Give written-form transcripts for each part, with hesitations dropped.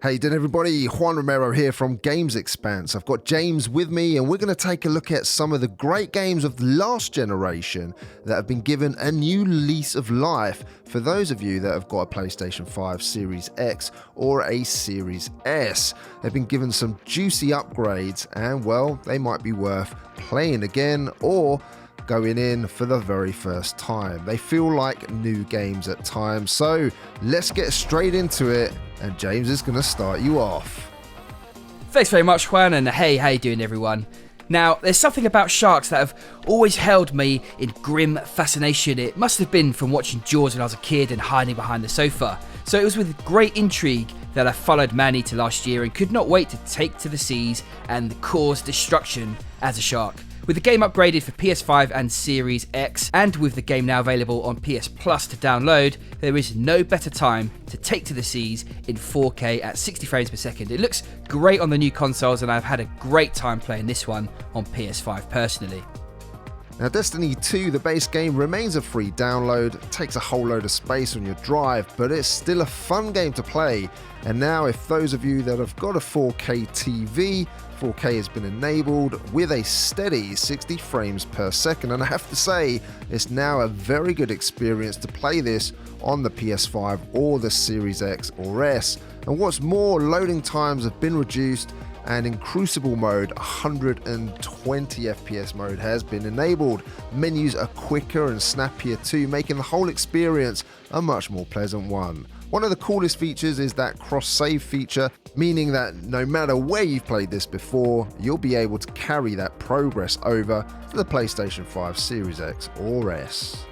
How you doing, everybody? Juan Romero here from GamesXpanse. I've got James with me, and we're going to take a look at some of the great games of the last generation that have been given a new lease of life for those of you that have got a PlayStation 5 Series X or a Series S. They've been given some juicy upgrades, and well, they might be worth playing again or going in for the very first time. They feel like new games at times, so let's get straight into it, and James is going to start you off. Thanks very much, Juan, and hey, how you doing, everyone? Now, there's something about sharks that have always held me in grim fascination. It must have been from watching Jaws when I was a kid and hiding behind the sofa. So it was with great intrigue that I followed Maneater last year and could not wait to take to the seas and cause destruction as a shark. With the game upgraded for PS5 and Series X, and with the game now available on PS Plus to download, there is no better time to take to the seas in 4K at 60 frames per second. It looks great on the new consoles, and I've had a great time playing this one on PS5 personally. Now, Destiny 2, the base game, remains a free download. It takes a whole load of space on your drive, but it's still a fun game to play. And now, if those of you that have got a 4K TV, 4K has been enabled with a steady 60 frames per second. And I have to say, it's now a very good experience to play this on the PS5 or the Series X or S. And what's more, loading times have been reduced, and in Crucible mode, 120 FPS mode has been enabled. Menus are quicker and snappier too, making the whole experience a much more pleasant one. One of the coolest features is that cross-save feature, meaning that no matter where you've played this before, you'll be able to carry that progress over to the PlayStation 5 Series X or S.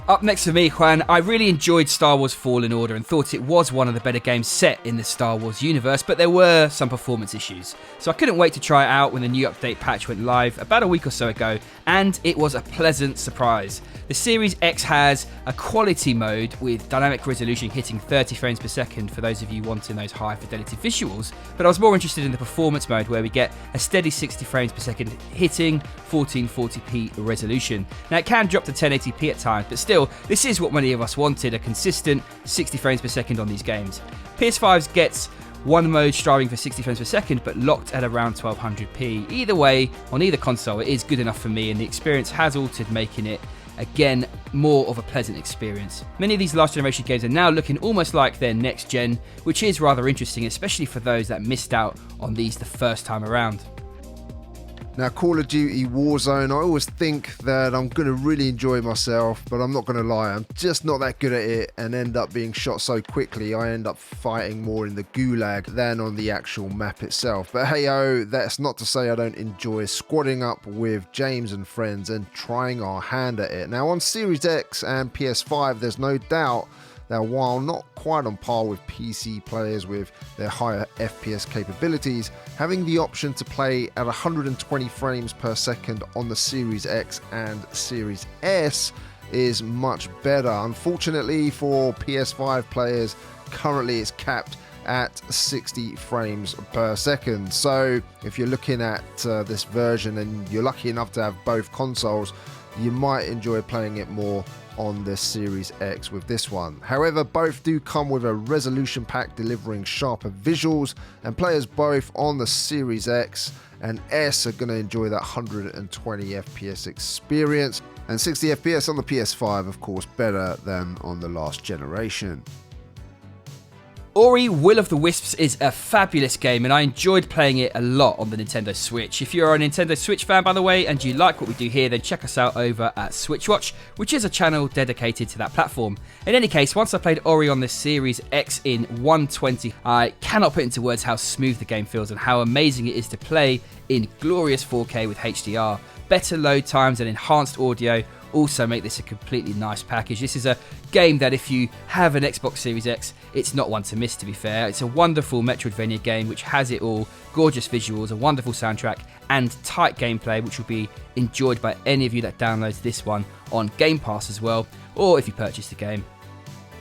Up next for me, Juan, I really enjoyed Star Wars Fallen Order and thought it was one of the better games set in the Star Wars universe, but there were some performance issues. So I couldn't wait to try it out when the new update patch went live about a week or so ago, and it was a pleasant surprise. The Series X has a quality mode with dynamic resolution hitting 30 frames per second for those of you wanting those high fidelity visuals, but I was more interested in the performance mode where we get a steady 60 frames per second hitting 1440p resolution. Now it can drop to 1080p at times, but still, this is what many of us wanted, a consistent 60 frames per second on these games. PS5 gets one mode striving for 60 frames per second, but locked at around 1200p. Either way, on either console, it is good enough for me, and the experience has altered, making it again more of a pleasant experience. Many of these last generation games are now looking almost like their next gen, which is rather interesting, especially for those that missed out on these the first time around. Now, Call of Duty Warzone, I always think that I'm going to really enjoy myself, but I'm not going to lie, I'm just not that good at it and end up being shot so quickly. I end up fighting more in the gulag than on the actual map itself. But hey-oh, that's not to say I don't enjoy squadding up with James and friends and trying our hand at it. Now, on Series X and PS5, there's no doubt that while not quite on par with PC players with their higher FPS capabilities, having the option to play at 120 frames per second on the Series X and Series S is much better. Unfortunately for PS5 players, currently it's capped at 60 frames per second. So if you're looking at this version and you're lucky enough to have both consoles, you might enjoy playing it more on the Series X with this one. However, both do come with a resolution pack delivering sharper visuals, and players both on the Series X and S are going to enjoy that 120 FPS experience, and 60 FPS on the PS5, of course, better than on the last generation. Ori Will of the Wisps is a fabulous game, and I enjoyed playing it a lot on the Nintendo Switch. If you're a Nintendo Switch fan, by the way, and you like what we do here, then check us out over at Switchwatch, which is a channel dedicated to that platform. In any case, once I played Ori on the Series X in 120, I cannot put into words how smooth the game feels and how amazing it is to play in glorious 4K with HDR. Better load times and enhanced audio also make this a completely nice package. This is a game that if you have an Xbox Series X, it's not one to miss, to be fair. It's a wonderful Metroidvania game which has it all, gorgeous visuals, a wonderful soundtrack, and tight gameplay, which will be enjoyed by any of you that downloads this one on Game Pass as well, or if you purchase the game.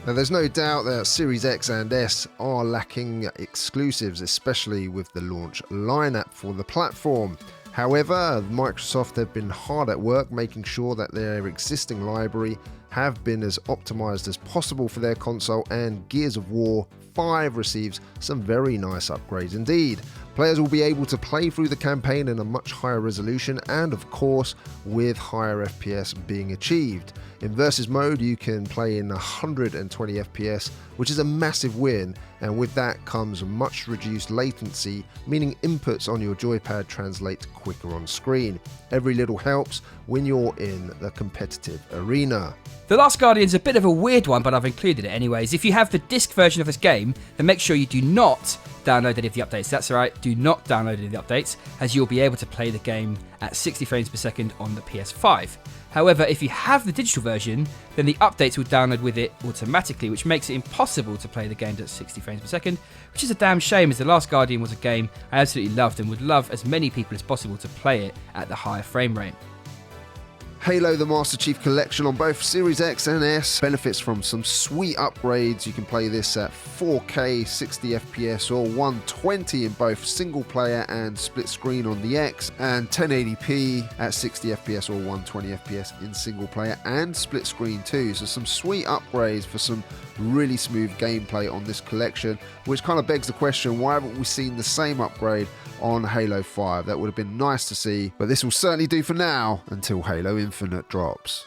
Now, there's no doubt that Series X and S are lacking exclusives, especially with the launch lineup for the platform. However, Microsoft have been hard at work making sure that their existing library have been as optimized as possible for their console, and Gears of War 5 receives some very nice upgrades indeed. Players will be able to play through the campaign in a much higher resolution and of course with higher FPS being achieved. In versus mode you can play in 120 FPS, which is a massive win, and with that comes much reduced latency, meaning inputs on your joypad translate quicker on screen. Every little helps when you're in the competitive arena. The Last Guardian's a bit of a weird one, but I've included it anyways. If you have the disc version of this game, then make sure you do not download any of the updates. That's right, do not download any of the updates, as you'll be able to play the game at 60 frames per second on the PS5. However, if you have the digital version, then the updates will download with it automatically, which makes it impossible to play the game at 60 frames per second, which is a damn shame, as The Last Guardian was a game I absolutely loved and would love as many people as possible to play it at the higher frame rate. Halo the Master Chief Collection on both Series X and S benefits from some sweet upgrades. You can play this at 4K 60 FPS or 120 in both single player and split screen on the X, and 1080p at 60 FPS or 120 FPS in single player and split screen too. So some sweet upgrades for some really smooth gameplay on this collection, which kind of begs the question, why haven't we seen the same upgrade on Halo 5? That would have been nice to see, but this will certainly do for now until Halo Infinite drops.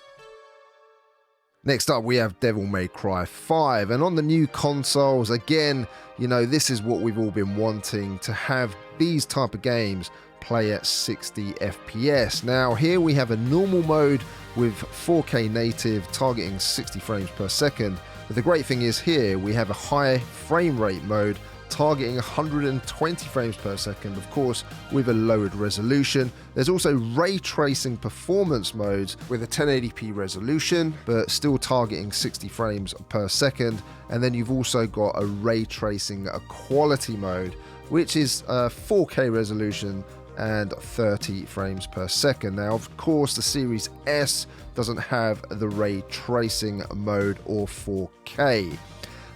Next up we have Devil May Cry 5, and on the new consoles, again, you know, this is what we've all been wanting, to have these type of games play at 60 FPS. Now here we have a normal mode with 4K native targeting 60 frames per second, but the great thing is here we have a high frame rate mode targeting 120 frames per second, of course with a lowered resolution. There's also ray tracing performance modes with a 1080p resolution but still targeting 60 frames per second, and then you've also got a ray tracing quality mode which is 4K resolution and 30 frames per second. Now of course the Series S doesn't have the ray tracing mode or 4K.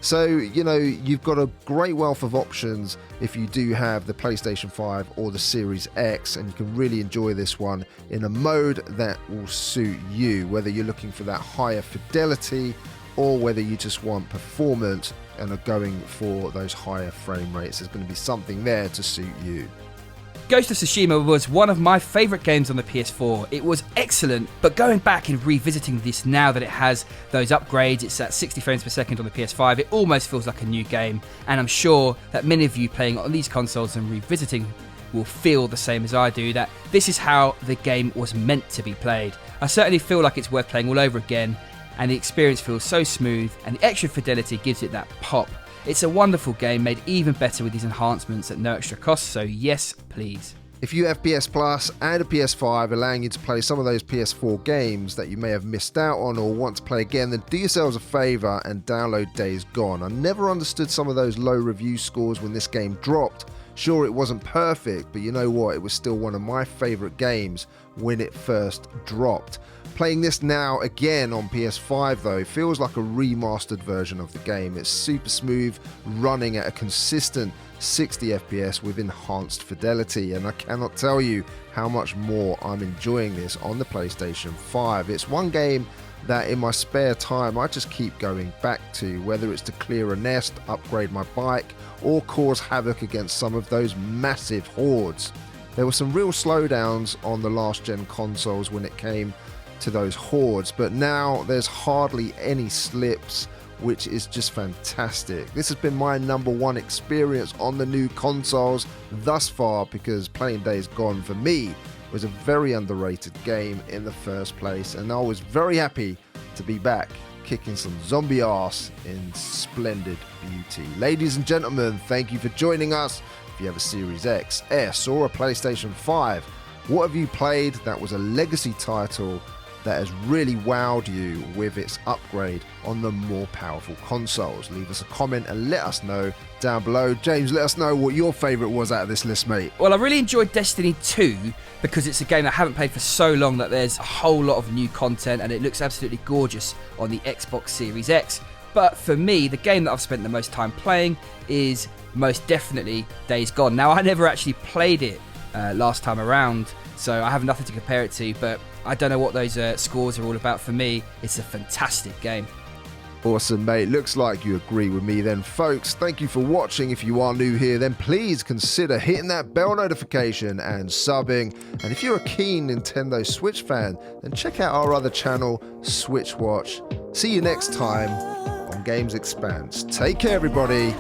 So, you know, you've got a great wealth of options if you do have the PlayStation 5 or the Series X, and you can really enjoy this one in a mode that will suit you, whether you're looking for that higher fidelity or whether you just want performance and are going for those higher frame rates. There's going to be something there to suit you. Ghost of Tsushima was one of my favourite games on the PS4. It was excellent, but going back and revisiting this now that it has those upgrades, it's at 60 frames per second on the PS5, it almost feels like a new game, and I'm sure that many of you playing on these consoles and revisiting will feel the same as I do, that this is how the game was meant to be played. I certainly feel like it's worth playing all over again, and the experience feels so smooth, and the extra fidelity gives it that pop. It's a wonderful game, made even better with these enhancements at no extra cost, so yes, please. If you have PS Plus and a PS5 allowing you to play some of those PS4 games that you may have missed out on or want to play again, then do yourselves a favour and download Days Gone. I never understood some of those low review scores when this game dropped. Sure, it wasn't perfect, but you know what? It was still one of my favourite games when it first dropped. Playing this now again on PS5 though feels like a remastered version of the game. It's super smooth, running at a consistent 60 FPS with enhanced fidelity, and I cannot tell you how much more I'm enjoying this on the PlayStation 5. It's one game that in my spare time I just keep going back to, whether it's to clear a nest, upgrade my bike, or cause havoc against some of those massive hordes. There were some real slowdowns on the last gen consoles when it came to those hordes, but now there's hardly any slips, which is just fantastic. This has been my number one experience on the new consoles thus far, because playing Days Gone for me was a very underrated game in the first place, and I was very happy to be back kicking some zombie ass in splendid beauty. Ladies and gentlemen, thank you for joining us. If you have a Series X, S or a PlayStation 5, what have you played that was a legacy title that has really wowed you with its upgrade on the more powerful consoles? Leave us a comment and let us know down below. James, let us know what your favourite was out of this list, mate. Well, I really enjoyed Destiny 2 because it's a game I haven't played for so long that there's a whole lot of new content and it looks absolutely gorgeous on the Xbox Series X. But for me, the game that I've spent the most time playing is most definitely Days Gone. Now, I never actually played it last time around, so I have nothing to compare it to, but I don't know what those scores are all about. For me, it's a fantastic game. Awesome, mate. Looks like you agree with me then, folks. Thank you for watching. If you are new here, then please consider hitting that bell notification and subbing. And if you're a keen Nintendo Switch fan, then check out our other channel, Switch Watch. See you next time on GamesXpanse. Take care, everybody.